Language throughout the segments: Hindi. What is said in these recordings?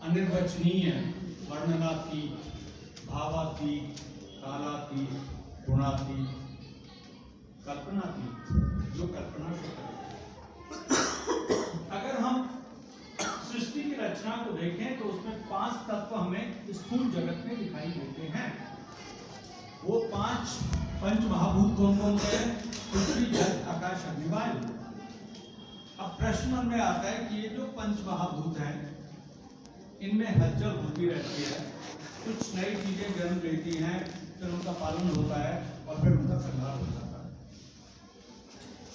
अनिर्वचनीय, वर्णनातीत, भावातीत, कालातीत, गुणातीत, कल्पनातीत, जो कल्पना से करे। अगर हम सृष्टि की रचना को देखें तो उसमें 5 तत्व हमें स्थूल जगत में दिखाई देते हैं। वो 5 पंच महाभूत कौन कौन से हैं? पृथ्वी, जल, आकाश, अग्नि, वायु। अब प्रश्न मन में आता है कि ये जो पंच महाभूत हैं, इनमें हलचल होती रहती है, कुछ नई चीजें जन्म लेती हैं, फिर उनका पालन होता है और फिर उनका संहार हो जाता है।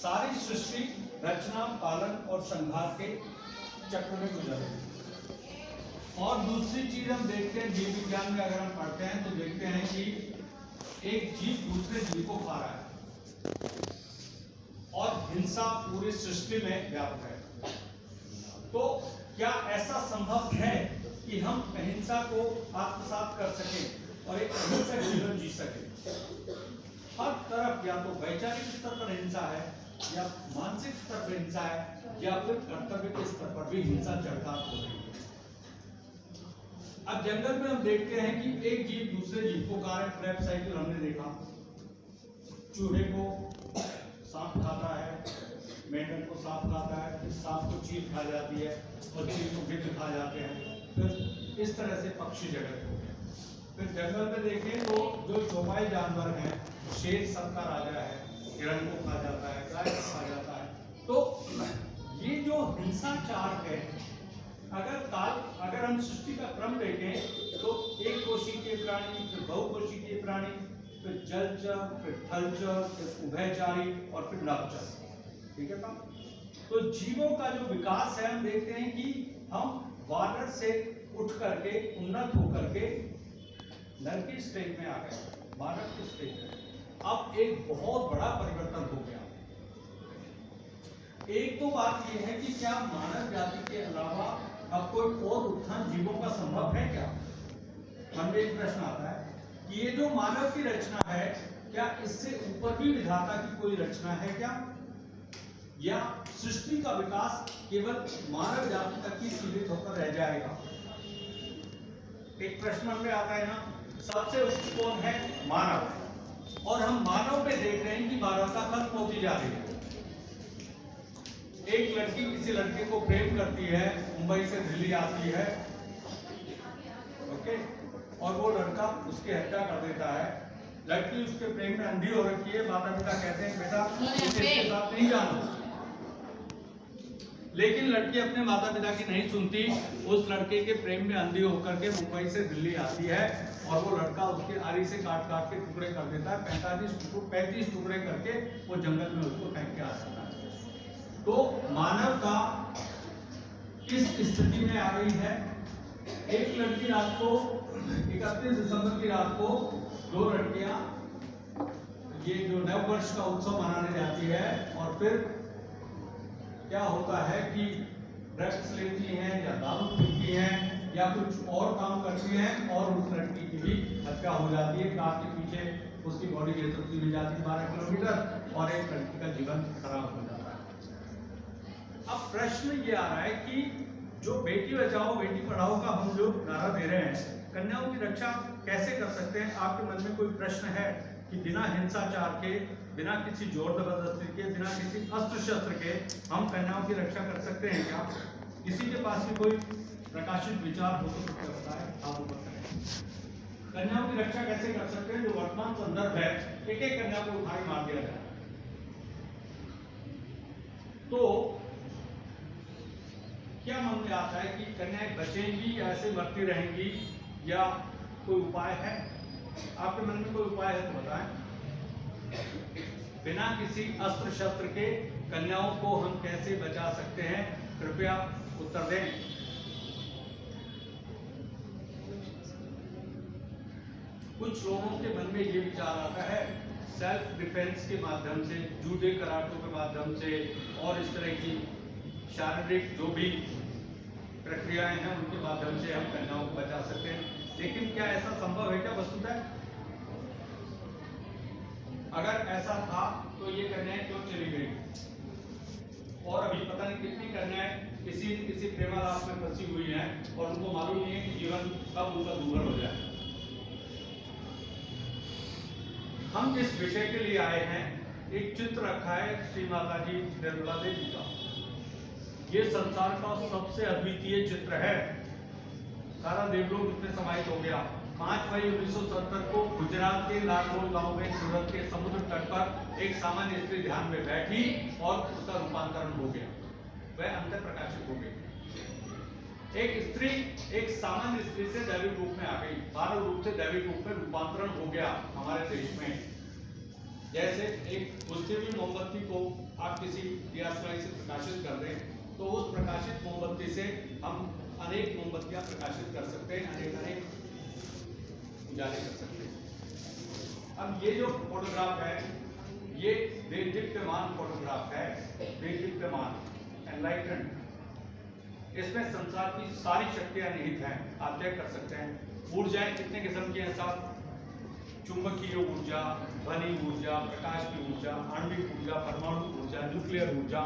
सारी सृष्टि रचना, पालन और संहार के चक्र में गुजर रही है। और दूसरी चीज हम देखते हैं, जीव विज्ञान में अगर हम पढ़ते हैं तो देखते हैं कि एक जीव दूसरे जीव को खा रहा है और हिंसा पूरी सृष्टि में व्याप्त है। तो क्या ऐसा संभव है कि हम अहिंसा को आत्मसात कर सकें और एक अहिंसक जीवन जी सकें? हर तरफ या तो वैचारिक स्तर पर हिंसा है, या मानसिक स्तर पर हिंसा है, या फिर कर्तव्य के स्तर पर भी हिंसा चढ़ाव हो रही है। अब जंगल में हम देखते हैं कि एक जीव दूसरे जीव को खा रहा है। ट्रैप साइकिल हमने देखा, चूहे को सांप खाता है, मेंढक को सांप खाता है, फिर सांप को चील खा जाती है और चील को गिद्ध खा जाते हैं। फिर इस तरह से पक्षी जगत हो गया। फिर जंगल में देखें तो जो चौपाई जानवर हैं, शेर सबका राजा है, हिरण को खा जाता है, गाय को खा जाता है। तो ये जो हिंसाचार है, अगर हम सृष्टि का क्रम देखें तो एक कोशिकीय प्राणी, फिर बहुकोशिकीय प्राणी, फिर जलचर, फिर थलचर, फिर उभयचारी और फिर नभचर। ठीक है ना? तो जीवों का जो विकास है, हम देखते हैं कि हम वानर से उठ करके, उन्नत होकर के नर की स्टेज में आ गए, मानव की स्टेज में। अब एक बहुत बड़ा परिवर्तन हो गया। एक तो बात यह है कि क्या मानव जाति के अलावा अब कोई और उत्थान जीवों का संभव है क्या? मन में एक प्रश्न आता है कि ये जो मानव की रचना है, क्या इससे ऊपर भी विधाता की कोई रचना है क्या? या सृष्टि का विकास केवल मानव जाति तक ही सीमित होकर रह जाएगा? एक प्रश्न मन में आता है ना। सबसे उच्च कौन है? मानव। और हम मानव में देख रहे हैं कि मानवता खत्म होती जा रही है। एक लड़की किसी लड़के को प्रेम करती है, मुंबई से दिल्ली आती है, ओके, और वो लड़का उसकी हत्या कर देता है। लड़की उसके प्रेम में अंधी हो रखी है। माता पिता कहते हैं बेटा इसके साथ नहीं जाना, लेकिन लड़की अपने माता पिता की नहीं सुनती। उस लड़के के प्रेम में अंधी होकर के मुंबई से दिल्ली आती है और वो लड़का उसके आरी से काट काट के टुकड़े कर देता है। 35 टुकड़े करके वो जंगल में उसको फेंक के आ जाता है। तो मानवता किस स्थिति में आ गई है? एक लड़की रात को 31 दिसंबर की रात को 2 लड़कियां ये जो नव वर्ष का उत्सव मनाने जाती है, और फिर क्या होता है कि ड्रग्स लेती हैं या दारू पीती हैं या कुछ और काम करती हैं और उस लड़की की भी हत्या हो जाती है। कार के पीछे उसकी बॉडी बेतरतीब मिल जाती है 12 किलोमीटर और एक लड़की का जीवन खराब हो जाता है। अब प्रश्न ये आ रहा है कि जो बेटी बचाओ बेटी पढ़ाओ का हम जो नारा दे रहे हैं, कन्याओं की रक्षा कैसे कर सकते हैं? आपके मन में कोई प्रश्न है कि बिना हिंसाचार के, बिना किसी जोर जबरदस्ती के, बिना किसी अस्त्र शस्त्र के हम कन्याओं की रक्षा कर सकते हैं क्या? किसी के पास भी कोई प्रकाशित विचार हो तो क्या बताएं, आप ऊपर करें। कन्याओं की रक्षा कैसे कर सकते हैं? जो वर्तमान संदर्भ है, एक एक कन्या को उठा के मार दिया जाए तो क्या मन में आता है कि कन्याएं बचेंगी या ऐसे मरती रहेंगी, या कोई उपाय है? आपके मन में कोई उपाय है तो बताएं। बिना किसी अस्त्र शस्त्र के कन्याओं को हम कैसे बचा सकते हैं? कृपया उत्तर दें। कुछ लोगों के मन में ये विचार आता है सेल्फ डिफेंस के माध्यम से, जूडो कराटे के माध्यम से और इस तरह की शारीरिक जो भी प्रक्रियाएं हैं उनके माध्यम से हम कन्याओं को बचा सकते हैं। लेकिन क्या ऐसा संभव है क्या? वस्तुतः अगर ऐसा था तो ये कन्याएं क्यों चली गई? और अभी पता नहीं कितनी कन्याएं किसी प्रेमालाप में फंसी हुई हैं और उनको मालूम नहीं है कि जीवन कब उनका दूभर हो जाए। हम जिस विषय के लिए आए हैं, एक चित्र रखा है श्री माता जी निर्मला देवी का। ये संसार का सबसे अद्वितीय चित्र है। सारा देवलोक इसमें समाहित हो गया। 5 मई 1970 को गुजरात के नागौर गांव में सूरत के समुद्र तट पर एक सामान्य स्त्री ध्यान में बैठी और उसका रूपांतरण हो गया, वह अंतर प्रकाशित हो गई। एक स्त्री एक सामान्य स्त्री से दैविक रूप में आ गई, मानव रूप से दैविक रूप में रूपांतरण हो गया हमारे देश में। जैसे एक उससे भी मोमबत्ती को आप किसी दियासलाई से प्रकाशित कर दें तो उस प्रकाशित मोमबत्ती से हम अनेक मोमबत्तियां प्रकाशित कर सकते हैं, अनेक उजाले कर सकते हैं। अब ये जो फोटोग्राफ है, ये देदीप्यमान फोटोग्राफ है, देदीप्यमान एनलाइटेंड। इसमें संसार की सारी शक्तियां निहित हैं, आप चेक कर सकते हैं। ऊर्जाएं कितने किस्म की हैं साहब? चुंबकीय ऊर्जा, ध्वनि ऊर्जा, प्रकाश की ऊर्जा, आणविक ऊर्जा, परमाणु ऊर्जा, न्यूक्लियर ऊर्जा,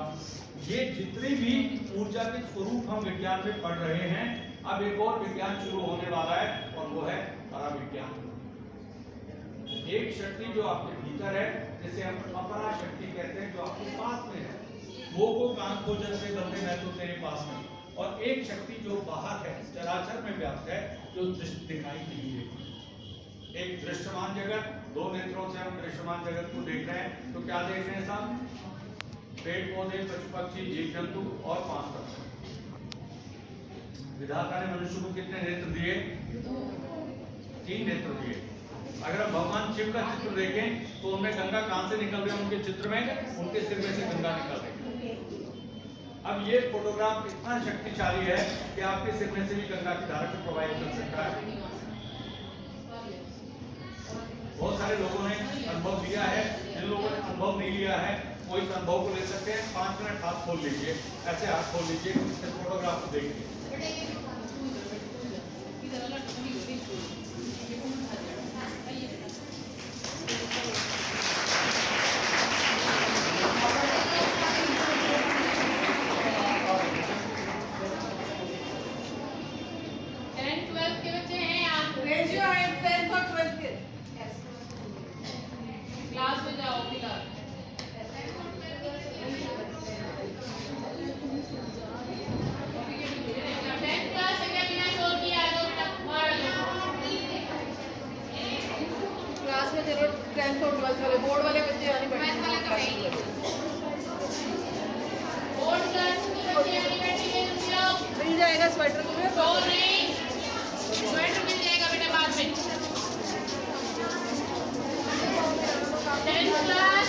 ये जितने भी ऊर्जा के स्वरूप हम विज्ञान में पढ़ रहे हैं, अब एक और विज्ञान शुरू होने वाला है और वो है पराविज्ञान। एक शक्ति जो आपके भीतर है, जिसे हम अपरा शक्ति कहते हैं, जो आपके पास में है, वो को कान खोजन से बंदे मैं तो तेरे पास में। और एक शक्ति जो बाहर है, चराचर में व्याप्त है, जो दृष्टि दिखाई नहीं देती। एक दृश्यमान जगत, 2 नेत्रों से हम दृश्यमान जगत को देख रहे हैं, तो क्या देख रहे हैं साहब? पेड़ पौधे, पशु पक्षी, जीव जंतु और 5 तत्व। विधाता ने मनुष्य को कितने नेत्र दिए? 3 नेत्र दिए। अगर हम भगवान शिव का चित्र देखें तो उनमें गंगा कहां से निकल रही है? उनके चित्र में उनके सिर में से गंगा निकल रही है। अब ये फोटोग्राफ इतना शक्तिशाली है कि आपके सिर में से भी गंगा की धारा को प्रवाहित कर सकता है। बहुत सारे लोगों ने अनुभव लिया है, जिन लोगों ने अनुभव नहीं लिया है वो इस अनुभव को ले सकते हैं। 5 मिनट हाथ खोल लीजिए, ऐसे हाथ खोल लीजिए, इस फोटोग्राफ को देखिए। क्लास में जाओ फिलहाल। क्लास में चलो 10th और 12th वाले, बोर्ड वाले बच्चे आने बैठे। बोर्ड क्लास में बच्चे आने बैठे मिल जाएगा स्वेटर तुम्हें? स्वेटर मिल जाएगा बेटा बाद में। 10th class